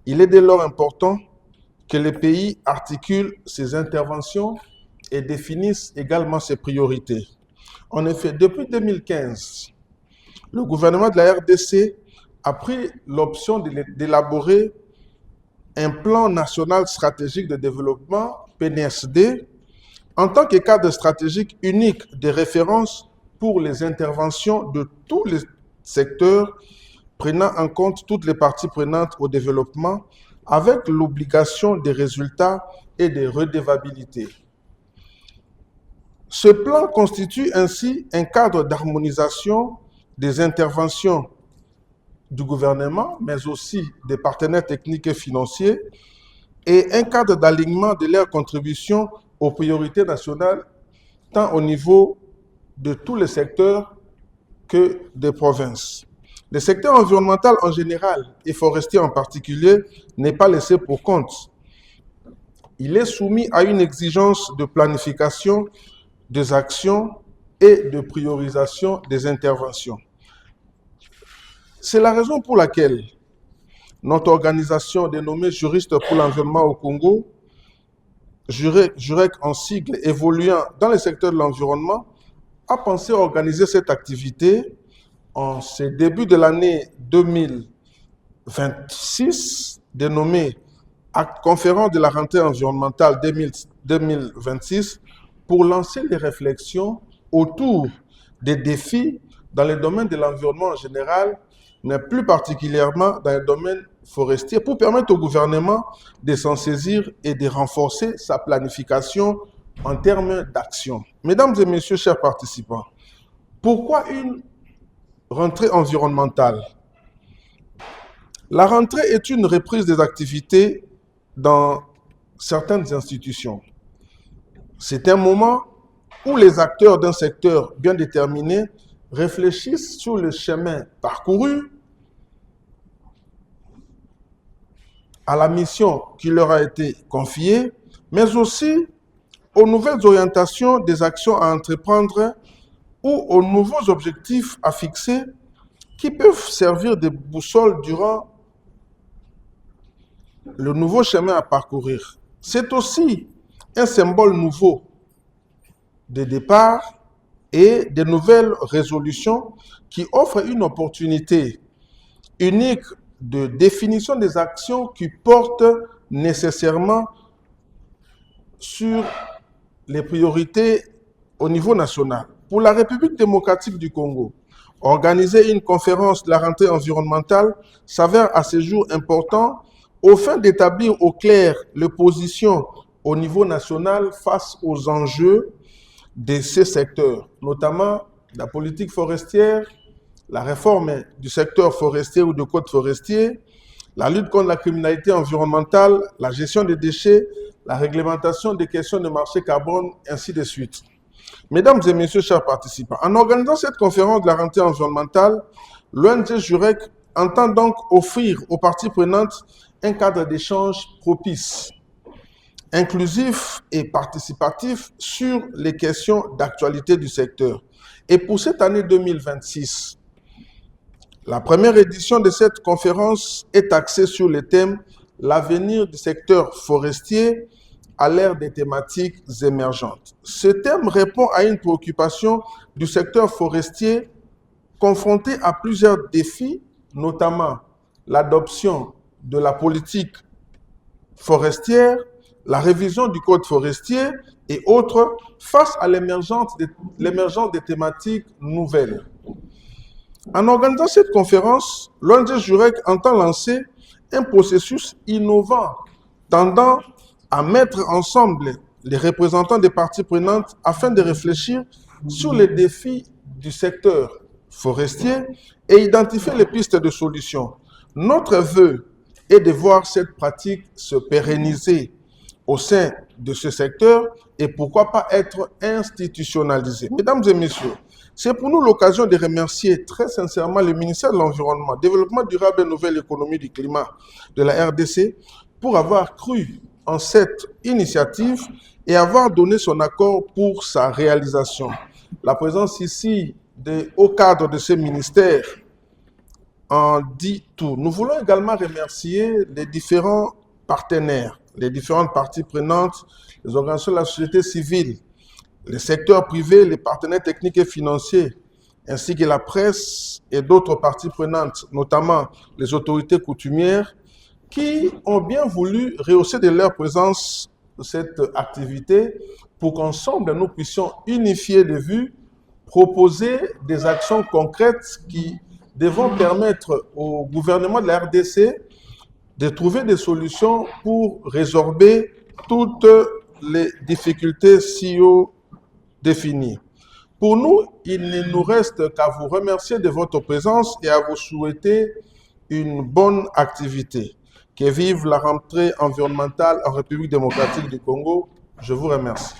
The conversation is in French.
Il est dès lors important que les pays articulent ces interventions et définissent également ses priorités. En effet, depuis 2015, le gouvernement de la RDC a pris l'option d'élaborer un plan national stratégique de développement, PNSD, en tant que cadre stratégique unique de référence pour les interventions de tous les secteurs, prenant en compte toutes les parties prenantes au développement, avec l'obligation des résultats et des redevabilités. Ce plan constitue ainsi un cadre d'harmonisation des interventions du gouvernement, mais aussi des partenaires techniques et financiers, et un cadre d'alignement de leurs contributions aux priorités nationales, tant au niveau de tous les secteurs que des provinces. Le secteur environnemental en général et forestier en particulier n'est pas laissé pour compte. Il est soumis à une exigence de planification des actions et de priorisation des interventions. C'est la raison pour laquelle notre organisation dénommée Juristes pour l'environnement au Congo, JUREC en sigle, évoluant dans le secteur de l'environnement, a pensé organiser cette activité en ce début de l'année 2026, dénommée Conférence de la rentrée environnementale 2026, pour lancer des réflexions autour des défis dans le domaine de l'environnement en général, mais plus particulièrement dans le domaine forestier, pour permettre au gouvernement de s'en saisir et de renforcer sa planification en termes d'action. Mesdames et messieurs, chers participants, pourquoi une rentrée environnementale? La rentrée est une reprise des activités dans certaines institutions. C'est un moment où les acteurs d'un secteur bien déterminé réfléchissent sur le chemin parcouru, à la mission qui leur a été confiée, mais aussi aux nouvelles orientations des actions à entreprendre ou aux nouveaux objectifs à fixer qui peuvent servir de boussole durant le nouveau chemin à parcourir. C'est aussi un symbole nouveau de départ et de nouvelles résolutions qui offrent une opportunité unique de définition des actions qui portent nécessairement sur les priorités au niveau national. Pour la République démocratique du Congo, organiser une conférence de la rentrée environnementale s'avère à ce jour important au fin d'établir au clair les positions au niveau national face aux enjeux de ces secteurs, notamment la politique forestière, la réforme du secteur forestier ou de code forestier, la lutte contre la criminalité environnementale, la gestion des déchets, la réglementation des questions de marché carbone, ainsi de suite. Mesdames et messieurs, chers participants, en organisant cette conférence de la rentrée environnementale, l'ONG JUREC entend donc offrir aux parties prenantes un cadre d'échange propice, inclusif et participatif sur les questions d'actualité du secteur. Et pour cette année 2026, la première édition de cette conférence est axée sur le thème « L'avenir du secteur forestier à l'ère des thématiques émergentes ». Ce thème répond à une préoccupation du secteur forestier confronté à plusieurs défis, notamment l'adoption de la politique forestière, la révision du code forestier et autres face à l'émergence des thématiques nouvelles. En organisant cette conférence, l'ONG JUREC entend lancer un processus innovant tendant à mettre ensemble les représentants des parties prenantes afin de réfléchir sur les défis du secteur forestier et identifier les pistes de solutions. Notre vœu est de voir cette pratique se pérenniser au sein de ce secteur et pourquoi pas être institutionnalisée. Mesdames et messieurs, c'est pour nous l'occasion de remercier très sincèrement le ministère de l'Environnement, Développement durable et Nouvelle Économie du Climat de la RDC pour avoir cru en cette initiative et avoir donné son accord pour sa réalisation. La présence ici des hauts cadres de ce ministère en dit tout. Nous voulons également remercier les différents partenaires, les différentes parties prenantes, les organisations de la société civile, les secteurs privés, les partenaires techniques et financiers, ainsi que la presse et d'autres parties prenantes, notamment les autorités coutumières, qui ont bien voulu rehausser de leur présence cette activité pour qu'ensemble nous puissions unifier les vues, proposer des actions concrètes qui devront permettre au gouvernement de la RDC de trouver des solutions pour résorber toutes les difficultés si haut définies. Pour nous, il ne nous reste qu'à vous remercier de votre présence et à vous souhaiter une bonne activité. Que vive la rentrée environnementale en République démocratique du Congo. Je vous remercie.